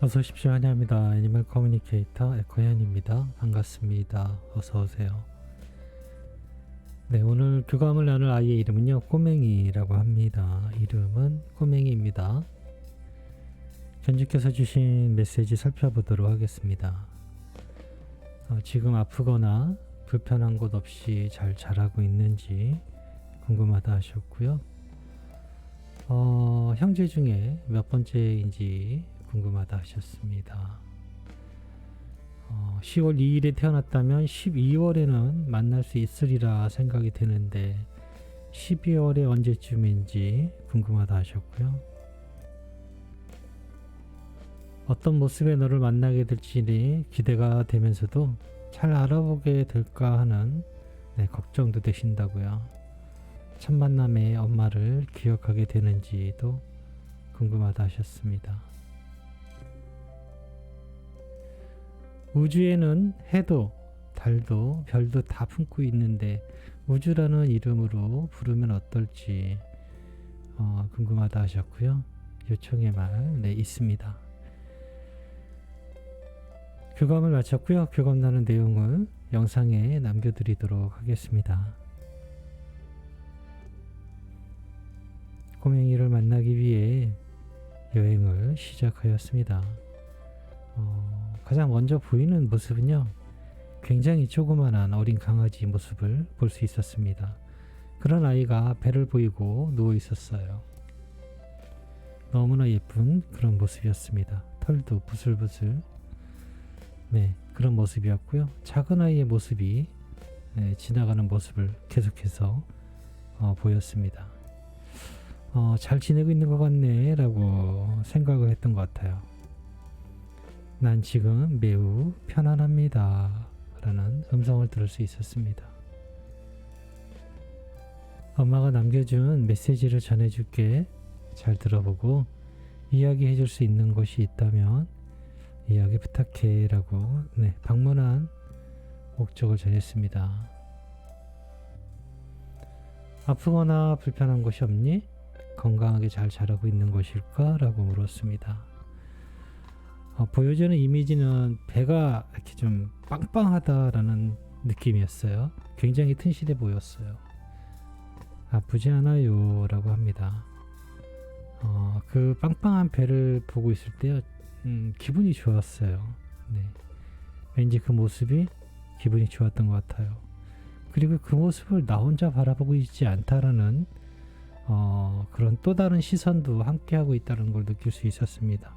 어서 오십시오. 환영합니다. 애니멀 커뮤니케이터 에코현입니다. 반갑습니다. 어서 오세요. 네, 오늘 교감을 나눌 아이의 이름은요, 꼬맹이라고 합니다. 이름은 꼬맹이입니다. 견주께서 주신 메시지 살펴보도록 하겠습니다. 지금 아프거나 불편한 곳 없이 잘 자라고 있는지 궁금하다 하셨고요. 형제 중에 몇 번째인지 궁금하다 하셨습니다. 10월 2일에 태어났다면 12월에는 만날 수 있으리라 생각이 되는데 12월에 언제쯤인지 궁금하다 하셨고요. 어떤 모습의 너를 만나게 될지 기대가 되면서도 잘 알아보게 될까 하는 걱정도 되신다고요. 첫 만남의 엄마를 기억하게 되는지도 궁금하다 하셨습니다. 우주에는 해도 달도 별도 다 품고 있는데 우주라는 이름으로 부르면 어떨지 궁금하다 하셨고요. 요청의 말 있습니다. 교감을 마쳤고요. 교감 나눈 내용을 영상에 남겨드리도록 하겠습니다. 꼬맹이를 만나기 위해 여행을 시작하였습니다. 가장 먼저 보이는 모습은요, 굉장히 조그만한 어린 강아지 모습을 볼 수 있었습니다. 그런 아이가 배를 보이고 누워 있었어요. 너무나 예쁜 그런 모습이었습니다. 털도 부슬부슬 그런 모습이었고요. 작은 아이의 모습이 지나가는 모습을 계속해서 보였습니다. 잘 지내고 있는 것 같네 라고 생각을 했던 것 같아요. 난 지금 매우 편안합니다 라는 음성을 들을 수 있었습니다. 엄마가 남겨준 메시지를 전해줄게. 잘 들어보고 이야기해 줄 수 있는 것이 있다면 이야기 부탁해 라고 방문한 목적을 전했습니다. 아프거나 불편한 것이 없니? 건강하게 잘 자라고 있는 것일까? 라고 물었습니다. 보여주는 이미지는 배가 이렇게 좀 빵빵하다라는 느낌이었어요. 굉장히 튼실해 보였어요. 아프지 않아요 라고 합니다. 그 빵빵한 배를 보고 있을 때요, 기분이 좋았어요. 왠지 그 모습이 기분이 좋았던 것 같아요. 그리고 그 모습을 나 혼자 바라보고 있지 않다라는 그런 또 다른 시선도 함께하고 있다는 걸 느낄 수 있었습니다.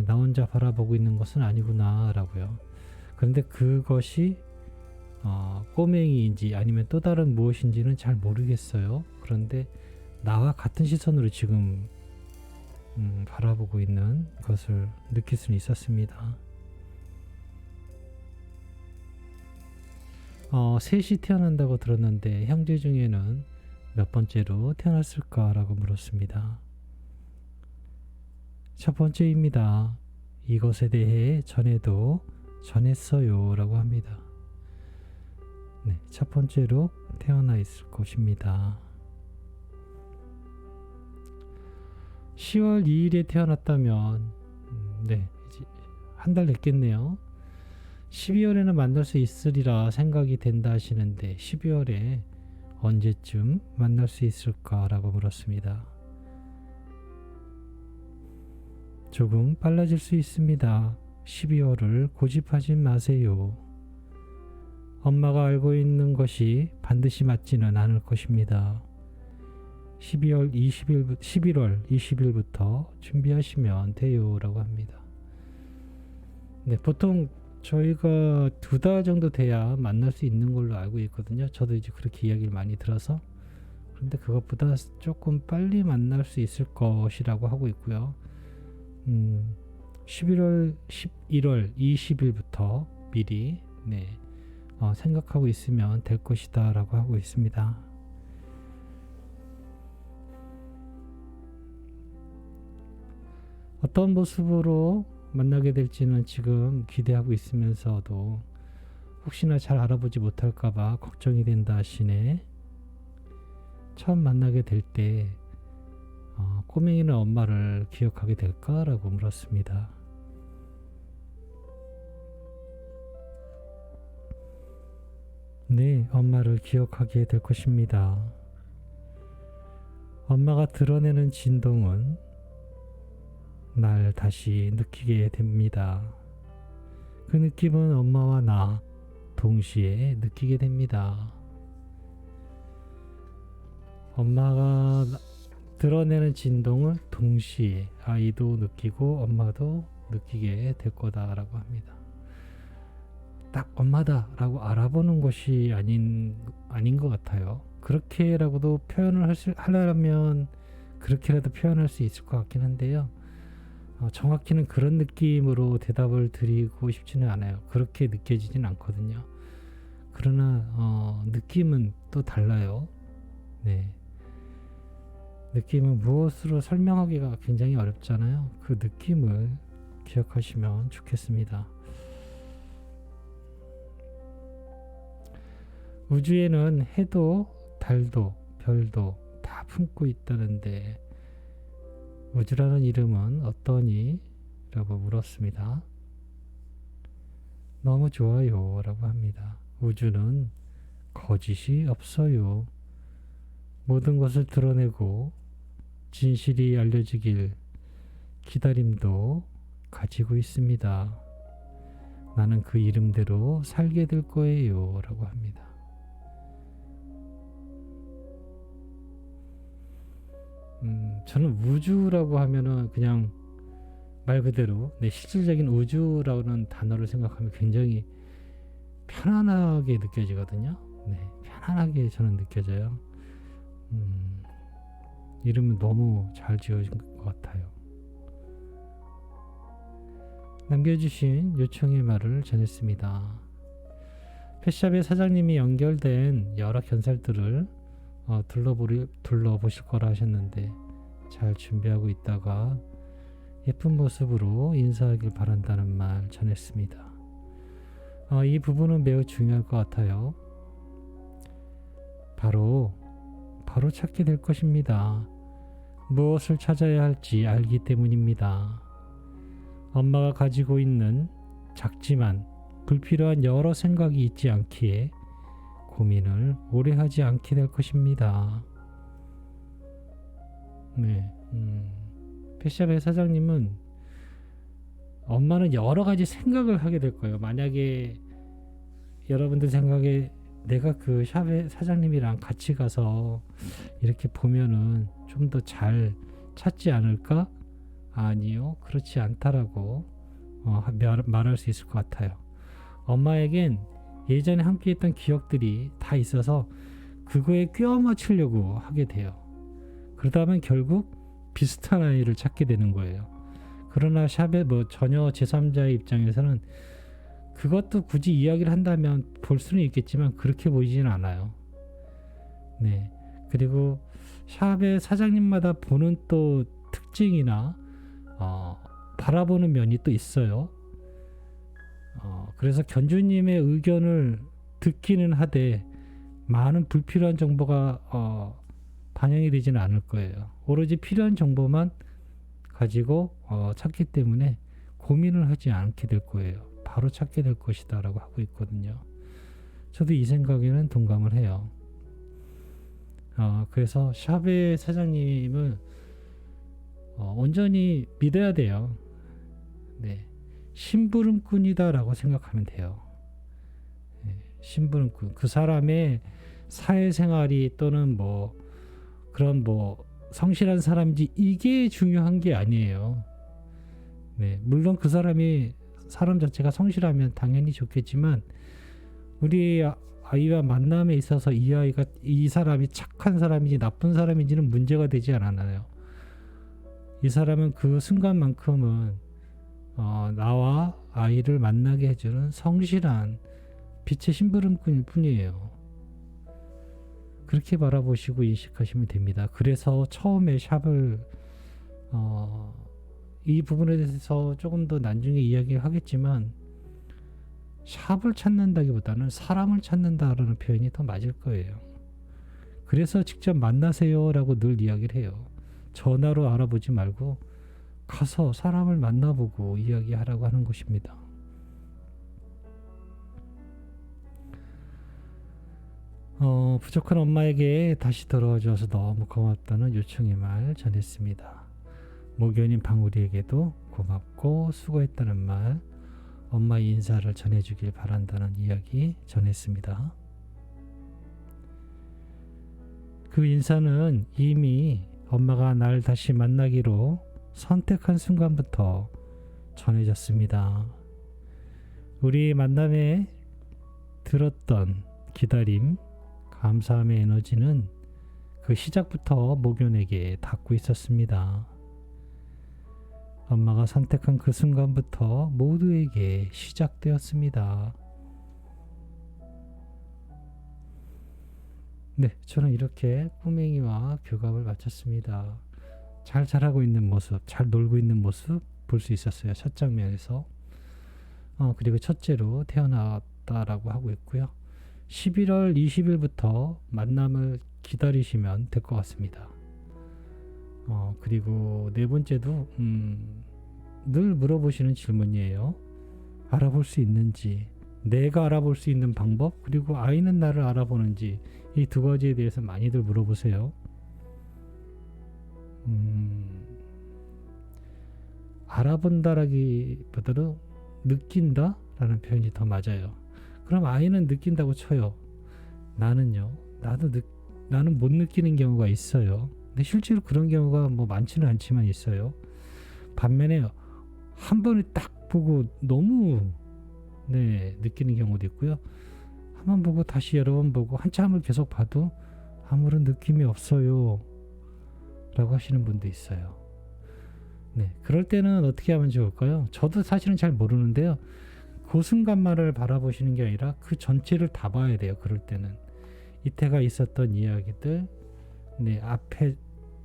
나 혼자 바라보고 있는 것은 아니구나 라고요. 그런데 그것이 꼬맹이인지 아니면 또 다른 무엇인지는 잘 모르겠어요. 그런데 나와 같은 시선으로 지금 바라보고 있는 것을 느낄 수는 있었습니다. 셋이 태어난다고 들었는데 형제 중에는 몇 번째로 태어났을까라고 물었습니다. 첫 번째입니다. 이것에 대해 전에도 전했어요 라고 합니다. 첫 번째로 태어나 있을 것입니다. 10월 2일에 태어났다면 이제 한 달 됐겠네요. 12월에는 만날 수 있으리라 생각이 된다 하시는데 12월에 언제쯤 만날 수 있을까라고 물었습니다. 조금 빨라질 수 있습니다. 12월을 고집하지 마세요. 엄마가 알고 있는 것이 반드시 맞지는 않을 것입니다. 11월 20일부터 준비하시면 돼요 라고 합니다. 보통 저희가 2달 정도 돼야 만날 수 있는 걸로 알고 있거든요. 저도 이제 그렇게 이야기를 많이 들어서. 그런데 그것보다 조금 빨리 만날 수 있을 것이라고 하고 있고요. 11월 20일부터 미리 생각하고 있으면 될 것이다 라고 하고 있습니다. 어떤 모습으로 만나게 될지는 지금 기대하고 있으면서도 혹시나 잘 알아보지 못할까봐 걱정이 된다 하시네. 처음 만나게 될 때 꼬맹이는 엄마를 기억하게 될까라고 물었습니다. 네, 엄마를 기억하게 될 것입니다. 엄마가 드러내는 진동은 날 다시 느끼게 됩니다. 그 느낌은 엄마와 나 동시에 느끼게 됩니다. 엄마가 드러내는 진동을 동시에 아이도 느끼고 엄마도 느끼게 될 거다라고 합니다. 딱 엄마다라고 알아보는 것이 아닌 것 같아요. 그렇게라고도 표현을 하려면 그렇게라도 표현할 수 있을 것 같긴 한데요. 정확히는 그런 느낌으로 대답을 드리고 싶지는 않아요. 그렇게 느껴지진 않거든요. 그러나 느낌은 또 달라요. 네. 느낌은 무엇으로 설명하기가 굉장히 어렵잖아요. 그 느낌을 기억하시면 좋겠습니다. 우주에는 해도 달도 별도 다 품고 있다는데 우주라는 이름은 어떠니? 라고 물었습니다. 너무 좋아요 라고 합니다. 우주는 거짓이 없어요. 모든 것을 드러내고 진실이 알려지길 기다림도 가지고 있습니다. 나는 그 이름대로 살게 될 거예요 라고 합니다. 저는 우주라고 하면은 그냥 말 그대로 실질적인 우주라는 단어를 생각하면 굉장히 편안하게 느껴지거든요. 편안하게 저는 느껴져요. 이름은 너무 잘 지어진 것 같아요. 남겨주신 요청의 말을 전했습니다. 펫샵의 사장님이 연결된 여러 견살들을 둘러보실 거라 하셨는데 잘 준비하고 있다가 예쁜 모습으로 인사하길 바란다는 말 전했습니다. 이 부분은 매우 중요할 것 같아요. 바로 찾게 될 것입니다. 무엇을 찾아야 할지 알기 때문입니다. 엄마가 가지고 있는 작지만 불필요한 여러 생각이 있지 않기에 고민을 오래 하지 않게 될 것입니다. 펫샵의 사장님은 엄마는 여러 가지 생각을 하게 될 거예요. 만약에 여러분들 생각에 내가 그 샵의 사장님이랑 같이 가서 이렇게 보면은 좀 더 잘 찾지 않을까? 아니요, 그렇지 않다라고 말할 수 있을 것 같아요. 엄마에겐 예전에 함께 했던 기억들이 다 있어서 그거에 껴 맞추려고 하게 돼요. 그러다 보면 결국 비슷한 아이를 찾게 되는 거예요. 그러나 샵의 전혀 제3자의 입장에서는 그것도 굳이 이야기를 한다면 볼 수는 있겠지만 그렇게 보이지는 않아요. 그리고 샵의 사장님마다 보는 또 특징이나 바라보는 면이 또 있어요. 그래서 견주님의 의견을 듣기는 하되 많은 불필요한 정보가 반영이 되지는 않을 거예요. 오로지 필요한 정보만 가지고 찾기 때문에 고민을 하지 않게 될 거예요. 바로 찾게 될 것이다 라고 하고 있거든요. 저도 이 생각에는 동감을 해요. 그래서 샵의 사장님을 온전히 믿어야 돼요. 심부름꾼이다 라고 생각하면 돼요. 심부름꾼, 그 사람의 사회생활이 또는 그런 성실한 사람인지 이게 중요한 게 아니에요. 물론 그 사람 자체가 성실하면 당연히 좋겠지만 우리 아이와 만남에 있어서 이 사람이 착한 사람인지 나쁜 사람인지는 문제가 되지 않아요. 이 사람은 그 순간만큼은 나와 아이를 만나게 해주는 성실한 빛의 심부름꾼일 뿐이에요. 그렇게 바라보시고 인식하시면 됩니다. 그래서 처음에 샵을 이 부분에 대해서 조금 더 나중에 이야기를 하겠지만 샵을 찾는다기보다는 사람을 찾는다라는 표현이 더 맞을 거예요. 그래서 직접 만나세요 라고 늘 이야기를 해요. 전화로 알아보지 말고 가서 사람을 만나보고 이야기하라고 하는 것입니다. 부족한 엄마에게 다시 돌아와줘서 너무 고맙다는 요청의 말 전했습니다. 모교인 방울이에게도 고맙고 수고했다는 말, 엄마의 인사를 전해주길 바란다는 이야기 전했습니다. 그 인사는 이미 엄마가 날 다시 만나기로 선택한 순간부터 전해졌습니다. 우리 만남에 들었던 기다림, 감사함의 에너지는 그 시작부터 모견에게 닿고 있었습니다. 엄마가 선택한 그 순간부터 모두에게 시작되었습니다. 네, 저는 이렇게 꼬맹이와 교감을 마쳤습니다. 잘 자라고 있는 모습, 잘 놀고 있는 모습 볼 수 있었어요. 첫 장면에서. 그리고 첫째로 태어났다라고 하고 있고요. 11월 20일부터 만남을 기다리시면 될 것 같습니다. 그리고 네 번째도 늘 물어보시는 질문이에요. 알아볼 수 있는지, 내가 알아볼 수 있는 방법, 그리고 아이는 나를 알아보는지, 이 두 가지에 대해서 많이들 물어보세요. 알아본다라기보다도 느낀다라는 표현이 더 맞아요. 그럼 아이는 느낀다고 쳐요. 나는요? 나는 못 느끼는 경우가 있어요. 근데 실제로 그런 경우가 뭐 많지는 않지만 있어요. 반면에 한 번에 딱 보고 너무 느끼는 경우도 있고요. 한 번 보고 다시 여러 번 보고 한참을 계속 봐도 아무런 느낌이 없어요 라고 하시는 분도 있어요. 그럴 때는 어떻게 하면 좋을까요? 저도 사실은 잘 모르는데요. 그 순간만을 바라보시는 게 아니라 그 전체를 다 봐야 돼요. 그럴 때는 이때가 있었던 이야기들, 앞에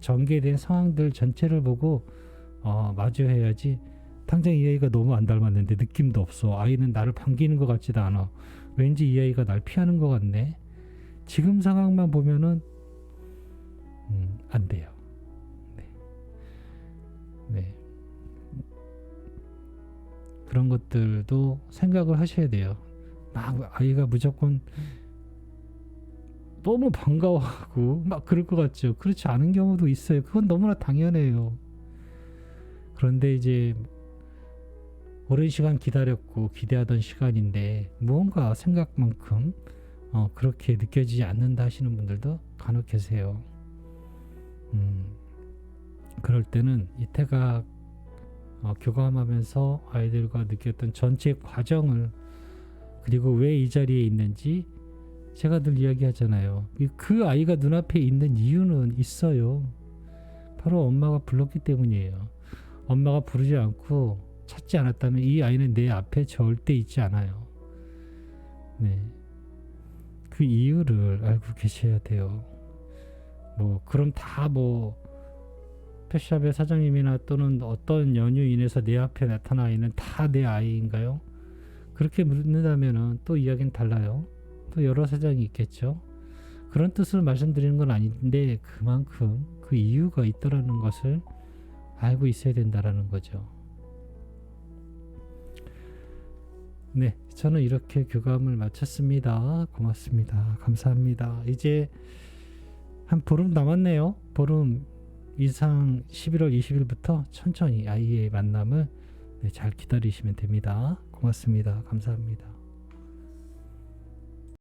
전개된 상황들 전체를 보고 마주해야지. 당장 이 아이가 너무 안 닮았는데 느낌도 없어. 아이는 나를 반기는 것 같지도 않아. 왠지 이 아이가 날 피하는 것 같네. 지금 상황만 보면은 안 돼요. 그런 것들도 생각을 하셔야 돼요. 막 아이가 무조건 너무 반가워하고 막 그럴 것 같죠. 그렇지 않은 경우도 있어요. 그건 너무나 당연해요. 그런데 이제 오랜 시간 기다렸고 기대하던 시간인데 무언가 생각만큼 그렇게 느껴지지 않는다 하시는 분들도 간혹 계세요. 그럴 때는 이태가 교감하면서 아이들과 느꼈던 전체 과정을, 그리고 왜 이 자리에 있는지 제가 늘 이야기하잖아요. 그 아이가 눈앞에 있는 이유는 있어요. 바로 엄마가 불렀기 때문이에요. 엄마가 부르지 않고 찾지 않았다면 이 아이는 내 앞에 절대 있지 않아요. 그 이유를 알고 계셔야 돼요. 그럼 다 펫샵의 사장님이나 또는 어떤 연유 인해서 내 앞에 나타나 있는 다 내 아이인가요? 그렇게 묻는다면 또 이야기는 달라요. 또 여러 사정이 있겠죠. 그런 뜻으로 말씀드리는 건 아닌데 그만큼 그 이유가 있다라는 것을 알고 있어야 된다라는 거죠. 저는 이렇게 교감을 마쳤습니다. 고맙습니다. 감사합니다. 이제 한 보름 남았네요. 보름 이상 11월 20일부터 천천히 아이의 만남을 잘 기다리시면 됩니다. 고맙습니다. 감사합니다.